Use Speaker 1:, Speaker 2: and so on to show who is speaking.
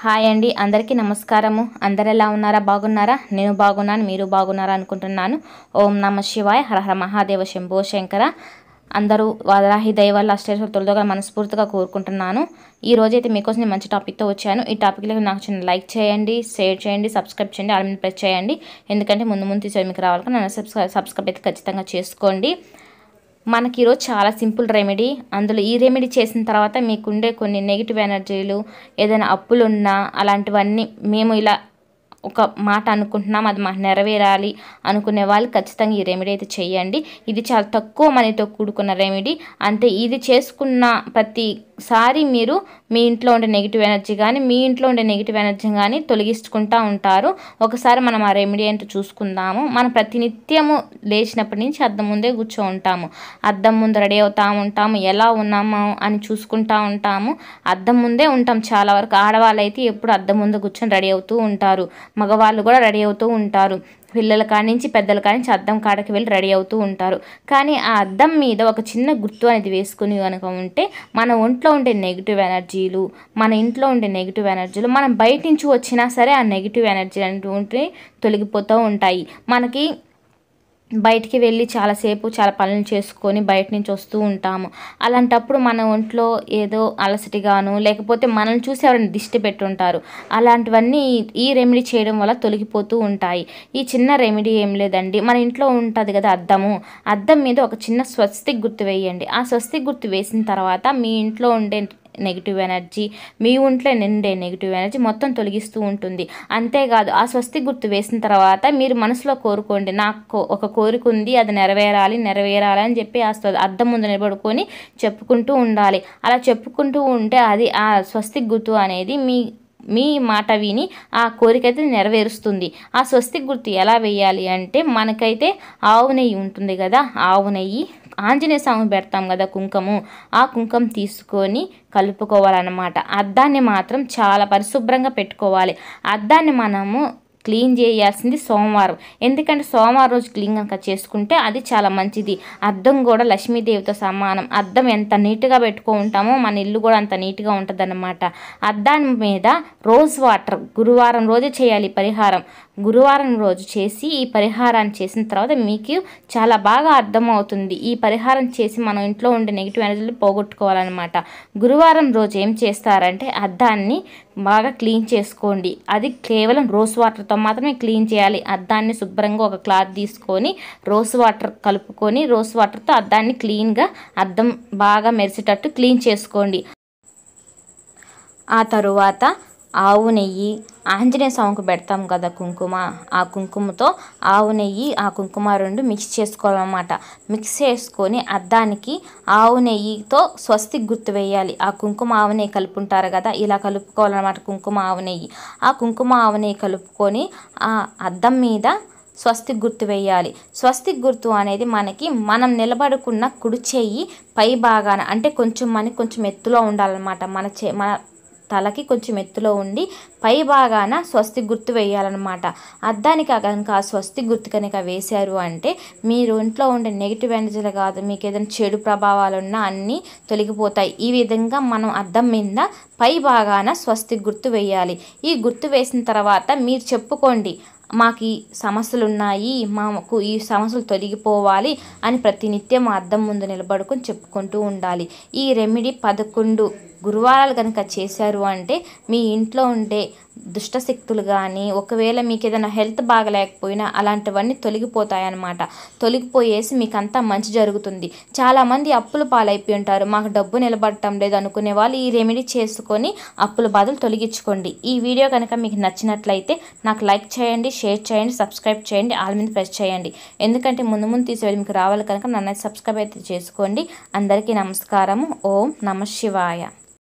Speaker 1: Hi అండి, అందరికీ నమస్కారము. అందరు ఎలా ఉన్నారా? బాగున్నారా? నేను బాగున్నాను, మీరు బాగున్నారా అనుకుంటున్నాను. ఓం నమ శివాయ, హర హర మహాదేవ, శంభో శంకర. అందరూ వారాహి దైవాల అష్టేశ్వర తొలదగా మనస్ఫూర్తిగా కోరుకుంటున్నాను. ఈ రోజైతే మీకోసం నేను మంచి టాపిక్తో వచ్చాను. ఈ టాపిక్లో నాకు చిన్న లైక్ చేయండి, షేర్ చేయండి, సబ్స్క్రైబ్ చేయండి, ఆల్ మీద ప్రెస్ చేయండి. ఎందుకంటే ముందు తీసేది మీకు రావాలి. నన్ను సబ్స్క్రైబ్ అయితే ఖచ్చితంగా చేసుకోండి. మనకి ఈరోజు చాలా సింపుల్ రెమెడీ. అందులో ఈ రెమెడీ చేసిన తర్వాత మీకుండే కొన్ని నెగిటివ్ ఎనర్జీలు, ఏదైనా అప్పులున్నా అలాంటివన్నీ మేము ఇలా ఒక మాట అనుకుంటున్నాం, అది మాకు నెరవేరాలి అనుకునే వాళ్ళు ఖచ్చితంగా ఈ రెమెడీ అయితే చేయండి. ఇది చాలా తక్కువ మనీతో కూడుకున్న రెమెడీ. అంతే, ఇది చేసుకున్న ప్రతిసారి మీరు మీ ఇంట్లో ఉండే నెగిటివ్ ఎనర్జీ కానీ మీ ఇంట్లో ఉండే నెగిటివ్ ఎనర్జీ కానీ తొలగించుకుంటూ ఉంటారు. ఒకసారి మనం ఆ రెమెడీ ఏంటో చూసుకుందాము. మనం ప్రతినిత్యము లేచినప్పటి నుంచి అద్దం ముందే కూర్చో ఉంటాము. అద్దం ముందు రెడీ అవుతూ ఉంటాము, ఎలా ఉన్నాము అని చూసుకుంటూ ఉంటాము. అద్దం ముందే ఉంటాం. చాలా వరకు ఆడవాళ్ళు అయితే ఎప్పుడు అద్దం ముందు కూర్చొని రెడీ అవుతూ ఉంటారు. మగవాళ్ళు కూడా రెడీ అవుతూ ఉంటారు. పిల్లల కానించి పెద్దల కానించి అద్దం కాడకి వెళ్ళి రెడీ అవుతూ ఉంటారు. కానీ ఆ అద్దం మీద ఒక చిన్న గుర్తు అనేది వేసుకుని కనుక ఉంటే మన ఒంట్లో ఉండే నెగిటివ్ ఎనర్జీలు, మన ఇంట్లో ఉండే నెగిటివ్ ఎనర్జీలు మనం బయట నుంచి వచ్చినా సరే ఆ నెగిటివ్ ఎనర్జీ అనేటువంటి తొలగిపోతూ ఉంటాయి. మనకి బయటికి వెళ్ళి చాలా పనులు చేసుకొని బయట నుంచి వస్తూ ఉంటాము. అలాంటప్పుడు మన ఒంట్లో ఏదో అలసటిగాను, లేకపోతే మనల్ని చూసి ఎవరైనా దిష్టి పెట్టుంటారు. అలాంటివన్నీ ఈ రెమెడీ చేయడం వల్ల తొలగిపోతూ ఉంటాయి. ఈ చిన్న రెమెడీ ఏం లేదండి, మన ఇంట్లో ఉంటుంది కదా అద్దము, అద్దం మీద ఒక చిన్న స్వస్తిక్ గుర్తు వేయండి. ఆ స్వస్తిక్ గుర్తు వేసిన తర్వాత మీ ఇంట్లో ఉండే నెగిటివ్ ఎనర్జీ, మీ ఒంట్లో నిండే నెగిటివ్ ఎనర్జీ మొత్తం తొలగిస్తూ ఉంటుంది. అంతేకాదు, ఆ స్వస్తి గుర్తు వేసిన తర్వాత మీరు మనసులో కోరుకోండి, నాకు ఒక కోరిక ఉంది, అది నెరవేరాలి అని చెప్పి ఆ అద్దం ముందు నిలబడుకొని చెప్పుకుంటూ ఉండాలి. అలా చెప్పుకుంటూ ఉంటే అది ఆ స్వస్తి గుర్తు అనేది మీ మాట విని ఆ కోరిక అయితే నెరవేరుస్తుంది. ఆ స్వస్తిక్ గుర్తు ఎలా వేయాలి అంటే, మనకైతే ఆవు నెయ్యి ఉంటుంది కదా, ఆవు నెయ్యి, ఆంజనేయ స్వామి పెడతాం కదా కుంకుమ, ఆ కుంకుమ తీసుకొని కలుపుకోవాలన్నమాట. అద్దాన్ని మాత్రం చాలా పరిశుభ్రంగా పెట్టుకోవాలి. అద్దాన్ని మనము క్లీన్ చేయాల్సింది సోమవారం. ఎందుకంటే సోమవారం రోజు క్లీన్ కనుక చేసుకుంటే అది చాలా మంచిది. అద్దం కూడా లక్ష్మీదేవితో సమానం. అద్దం ఎంత నీట్గా పెట్టుకుంటామో మన ఇల్లు కూడా అంత నీట్గా ఉంటుంది అన్నమాట. అద్దాని మీద రోజ్ వాటర్ గురువారం రోజే చేయాలి పరిహారం. గురువారం రోజు చేసి ఈ పరిహారాన్ని చేసిన తర్వాత మీకు చాలా బాగా అర్థమవుతుంది. ఈ పరిహారం చేసి మనం ఇంట్లో ఉండే నెగిటివ్ ఎనర్జీలు పోగొట్టుకోవాలన్నమాట. గురువారం రోజు ఏం చేస్తారంటే అద్దాన్ని బాగా క్లీన్ చేసుకోండి. అది కేవలం రోజ్ వాటర్తో మాత్రమే క్లీన్ చేయాలి. అద్దాన్ని శుభ్రంగా ఒక క్లాత్ తీసుకొని రోజ్ వాటర్ కలుపుకొని రోజ్ వాటర్తో అద్దాన్ని క్లీన్గా, అద్దం బాగా మెరిసేటట్టు క్లీన్ చేసుకోండి. ఆ తరువాత ఆవు నెయ్యి, ఆంజనేయ స్వామికి పెడతాం కదా కుంకుమ, ఆ కుంకుమతో ఆవు నెయ్యి, ఆ కుంకుమ రెండు మిక్స్ చేసుకోవాలన్నమాట. మిక్స్ చేసుకొని అద్దానికి ఆవు నెయ్యితో స్వస్తిక్ గుర్తు వేయాలి. ఆ కుంకుమ ఆవు నెయ్యి కలుపుకుంటారు కదా, ఇలా కలుపుకోవాలన్నమాట. కుంకుమ ఆవు నెయ్యి, ఆ కుంకుమ ఆవు నెయ్యి కలుపుకొని ఆ అద్దం మీద స్వస్తిక్ గుర్తు వేయాలి. స్వస్తిక్ గుర్తు అనేది మనం నిలబడుకున్న కుడి చెయ్యి పై భాగాన, అంటే కొంచెం ఎత్తులో ఉండాలన్నమాట. మన తలకి కొంచెం ఎత్తులో ఉండి పై భాగాన స్వస్తి గుర్తు వేయాలన్నమాట. అద్దానికి కనుక ఆ స్వస్తి గుర్తు కనుక వేశారు అంటే మీరు ఇంట్లో ఉండే నెగిటివ్ ఎనర్జీలు కాదు, మీకు ఏదైనా చెడు ప్రభావాలు ఉన్నా అన్నీ తొలగిపోతాయి. ఈ విధంగా మనం అద్దం మీద పై భాగాన స్వస్తి గుర్తు వేయాలి. ఈ గుర్తు వేసిన తర్వాత మీరు చెప్పుకోండి, మాకు ఈ సమస్యలు ఉన్నాయి, మాకు ఈ సమస్యలు తొలగిపోవాలి అని ప్రతినిత్యం అద్దం ముందు నిలబడుకొని చెప్పుకుంటూ ఉండాలి. ఈ రెమెడీ 11 గురువారాలు కనుక చేశారు అంటే మీ ఇంట్లో ఉండే దుష్టశక్తులు కానీ, ఒకవేళ మీకు ఏదైనా హెల్త్ బాగలేకపోయినా అలాంటివన్నీ తొలగిపోతాయన్నమాట. తొలగిపోయేసి మీకు అంతా మంచి జరుగుతుంది. చాలామంది అప్పుల పాలైపోయి ఉంటారు, మాకు డబ్బు నిలబడటం లేదు అనుకునే వాళ్ళు ఈ రెమెడీ చేసుకొని అప్పుల బాధలు తొలగించుకోండి. ఈ వీడియో కనుక మీకు నచ్చినట్లయితే నాకు లైక్ చేయండి, షేర్ చేయండి, సబ్స్క్రైబ్ చేయండి, ఆల్ మీద ప్రెస్ చేయండి. ఎందుకంటే ముందు తీసేది మీకు రావాలి కనుక నన్ను సబ్స్క్రైబ్ అయితే చేసుకోండి. అందరికీ నమస్కారము. ఓం నమ శివాయ.